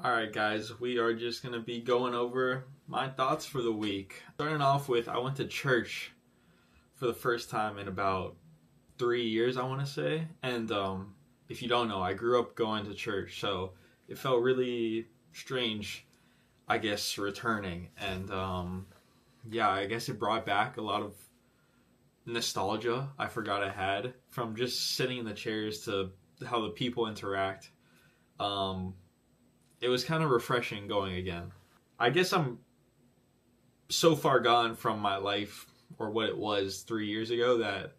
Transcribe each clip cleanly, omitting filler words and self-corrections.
Alright guys, we are just going to be going over my thoughts for the week. Starting off with, I went to church for the first time in about 3 years, I want to say. And if you don't know, I grew up going to church, so it felt really strange, I guess, returning. And yeah, I guess it brought back a lot of nostalgia I forgot I had from just sitting in the chairs to how the people interact. It was kind of refreshing going again. I guess I'm so far gone from my life or what it was 3 years ago that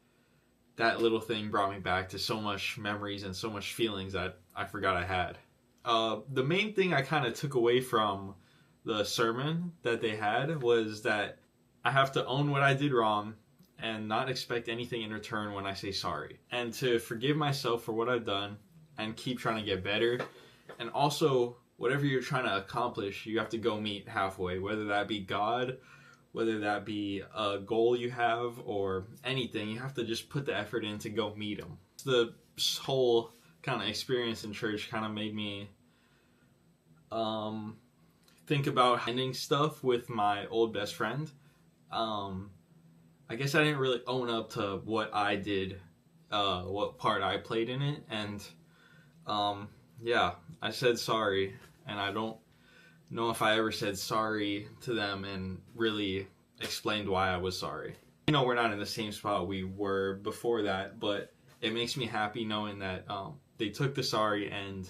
that little thing brought me back to so much memories and so much feelings that I forgot I had. The main thing I kind of took away from the sermon that they had was that I have to own what I did wrong and not expect anything in return when I say sorry. And to forgive myself for what I've done and keep trying to get better. And also, whatever you're trying to accomplish, you have to go meet halfway, whether that be God, whether that be a goal you have, or anything. You have to just put the effort in to go meet him. The whole kind of experience in church kind of made me think about ending stuff with my old best friend. I guess I didn't really own up to what I did, what part I played in it, and yeah, I said sorry, and I don't know if I ever said sorry to them and really explained why I was sorry. You know, we're not in the same spot we were before that, but it makes me happy knowing that they took the sorry, and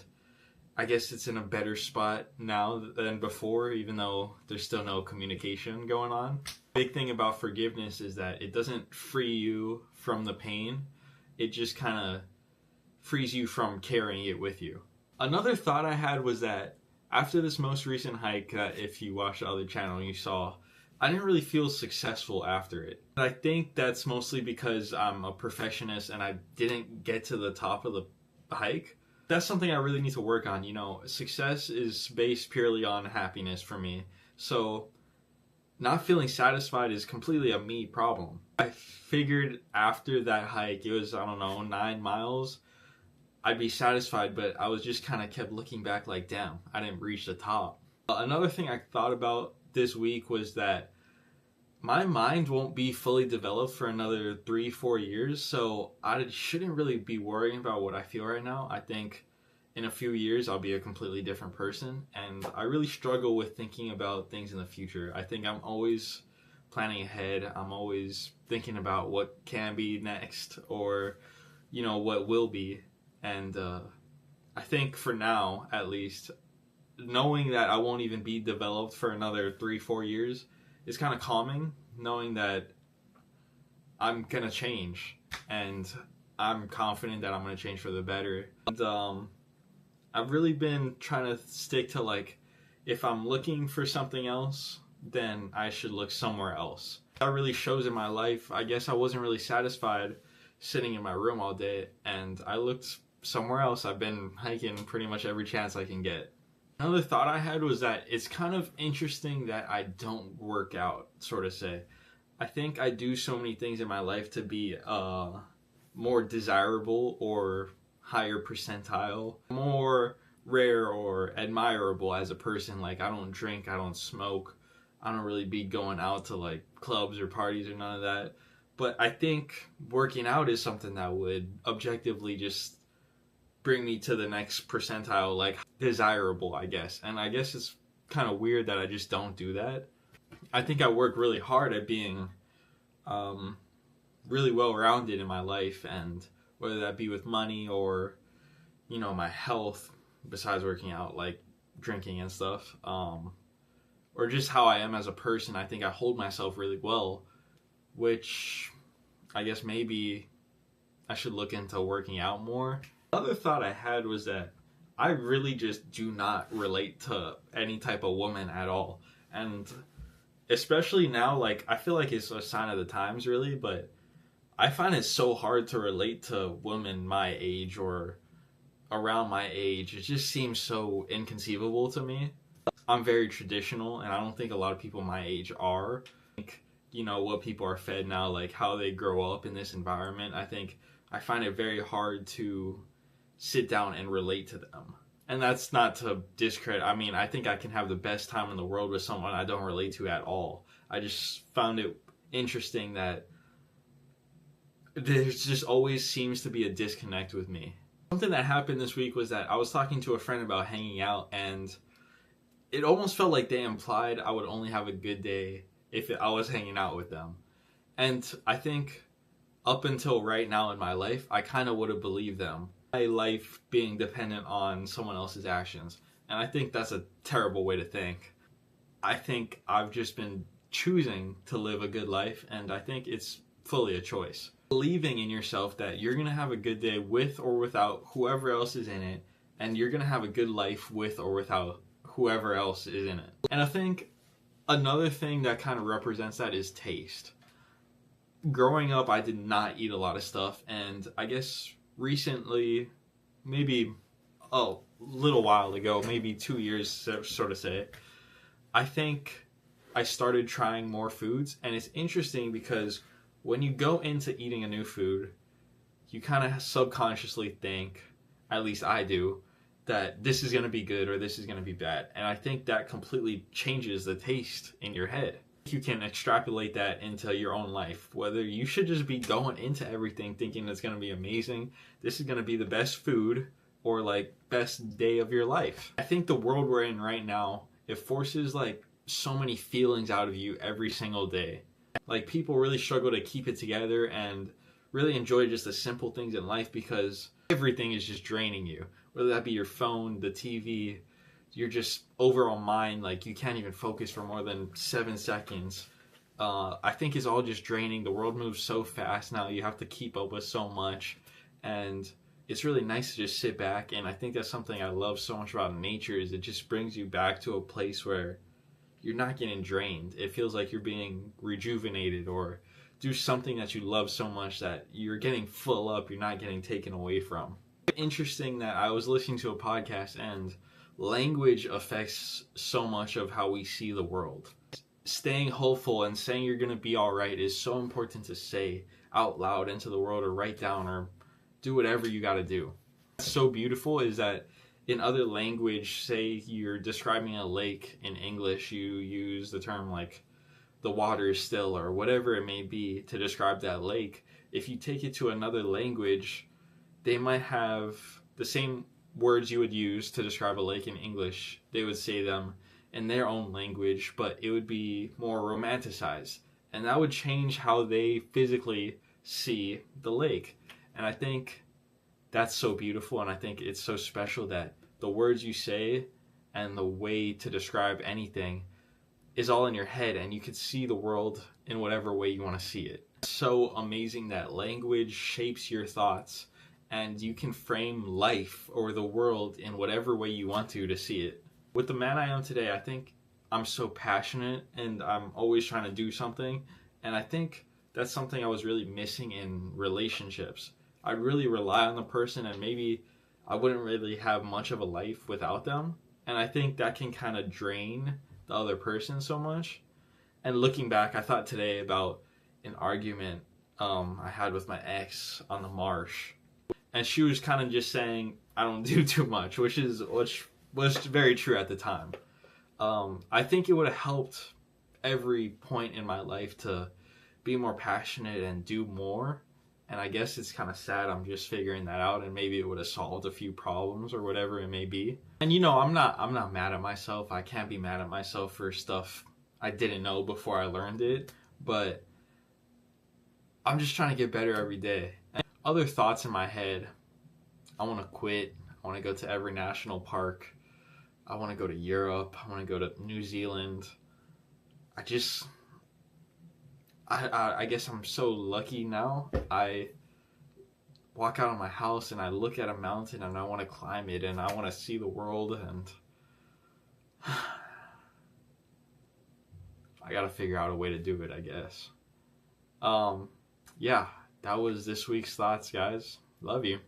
I guess it's in a better spot now than before, even though there's still no communication going on. Big thing about forgiveness is that it doesn't free you from the pain. It just kind of frees you from carrying it with you. Another thought I had was that after this most recent hike, if you watched the other channel you saw, I didn't really feel successful after it. I think that's mostly because I'm a perfectionist and I didn't get to the top of the hike. That's something I really need to work on. You know, success is based purely on happiness for me. So not feeling satisfied is completely a me problem. I figured after that hike, it was, I don't know, 9 miles, I'd be satisfied, but I was just kind of kept looking back like, damn, I didn't reach the top. Another thing I thought about this week was that my mind won't be fully developed for another 3-4 years, so I shouldn't really be worrying about what I feel right now. I think in a few years I'll be a completely different person, and I really struggle with thinking about things in the future. I think I'm always planning ahead. I'm always thinking about what can be next, or, you know, what will be. And I think for now, at least, knowing that I won't even be developed for another 3-4 years is kind of calming, knowing that I'm going to change, and I'm confident that I'm going to change for the better. And I've really been trying to stick to, like, if I'm looking for something else, then I should look somewhere else. That really shows in my life. I guess I wasn't really satisfied sitting in my room all day, and I looked somewhere else. I've been hiking pretty much every chance I can get. Another thought I had was that it's kind of interesting that I don't work out, sort of say. I think I do so many things in my life to be more desirable or higher percentile, more rare or admirable as a person. Like, I don't drink, I don't smoke, I don't really be going out to like clubs or parties or none of that. But I think working out is something that would objectively just bring me to the next percentile, like desirable, I guess. And I guess it's kind of weird that I just don't do that. I think I work really hard at being really well-rounded in my life, and whether that be with money or, you know, my health, besides working out, like drinking and stuff, or just how I am as a person. I think I hold myself really well, which I guess maybe I should look into working out more. Another thought I had was that I really just do not relate to any type of woman at all. And especially now, like, I feel like it's a sign of the times, really, but I find it so hard to relate to women my age or around my age. It just seems so inconceivable to me. I'm very traditional, and I don't think a lot of people my age are. I think, you know, what people are fed now, like how they grow up in this environment, I find it very hard to sit down and relate to them. And that's not to discredit. I mean, I think I can have the best time in the world with someone I don't relate to at all. I just found it interesting that there's just always seems to be a disconnect with me. Something that happened this week was that I was talking to a friend about hanging out, and it almost felt like they implied I would only have a good day if I was hanging out with them. And I think up until right now in my life, I kind of would have believed them. My life being dependent on someone else's actions. And I think that's a terrible way to think. I think I've just been choosing to live a good life, and I think it's fully a choice. Believing in yourself that you're going to have a good day with or without whoever else is in it, and you're going to have a good life with or without whoever else is in it. And I think another thing that kind of represents that is taste. Growing up, I did not eat a lot of stuff, and I guess recently, maybe a little while ago, maybe 2 years, sort of say, I think I started trying more foods. And it's interesting because when you go into eating a new food, you kind of subconsciously think, at least I do, that this is going to be good or this is going to be bad. And I think that completely changes the taste in your head. You can extrapolate that into your own life, whether you should just be going into everything thinking it's going to be amazing, this is going to be the best food, or like best day of your life. I think the world we're in right now, it forces like so many feelings out of you every single day. Like people really struggle to keep it together and really enjoy just the simple things in life because everything is just draining you, whether that be your phone, the TV, your just overall mind. Like you can't even focus for more than 7 seconds. I think it's all just draining. The world moves so fast now, you have to keep up with so much, and it's really nice to just sit back. And I think that's something I love so much about nature, is it just brings you back to a place where you're not getting drained. It feels like you're being rejuvenated, or do something that you love so much that you're getting full up, you're not getting taken away from. Interesting that I was listening to a podcast, and language affects so much of how we see the world. Staying hopeful and saying you're going to be all right is so important to say out loud into the world, or write down, or do whatever you got to do. What's so beautiful is that in other language, say you're describing a lake in English, you use the term like the water is still, or whatever it may be to describe that lake. If you take it to another language, they might have the same words you would use to describe a lake in English. They would say them in their own language, but it would be more romanticized. And that would change how they physically see the lake. And I think that's so beautiful, and I think it's so special that the words you say and the way to describe anything is all in your head, and you can see the world in whatever way you want to see it. It's so amazing that language shapes your thoughts, and you can frame life or the world in whatever way you want to see it. With the man I am today, I think I'm so passionate, and I'm always trying to do something, and I think that's something I was really missing in relationships. I really rely on the person, and maybe I wouldn't really have much of a life without them. And I think that can kind of drain the other person so much. And looking back, I thought today about an argument I had with my ex on the marsh. And she was kind of just saying, I don't do too much, which was very true at the time. I think it would have helped every point in my life to be more passionate and do more. And I guess it's kind of sad I'm just figuring that out, and maybe it would have solved a few problems or whatever it may be. And you know, I'm not mad at myself. I can't be mad at myself for stuff I didn't know before I learned it, but I'm just trying to get better every day. And other thoughts in my head: I want to quit. I want to go to every national park. I want to go to Europe. I want to go to New Zealand. I guess I'm so lucky now. I walk out of my house and I look at a mountain and I want to climb it, and I want to see the world, and I got to figure out a way to do it, I guess. Yeah, that was this week's thoughts, guys. Love you.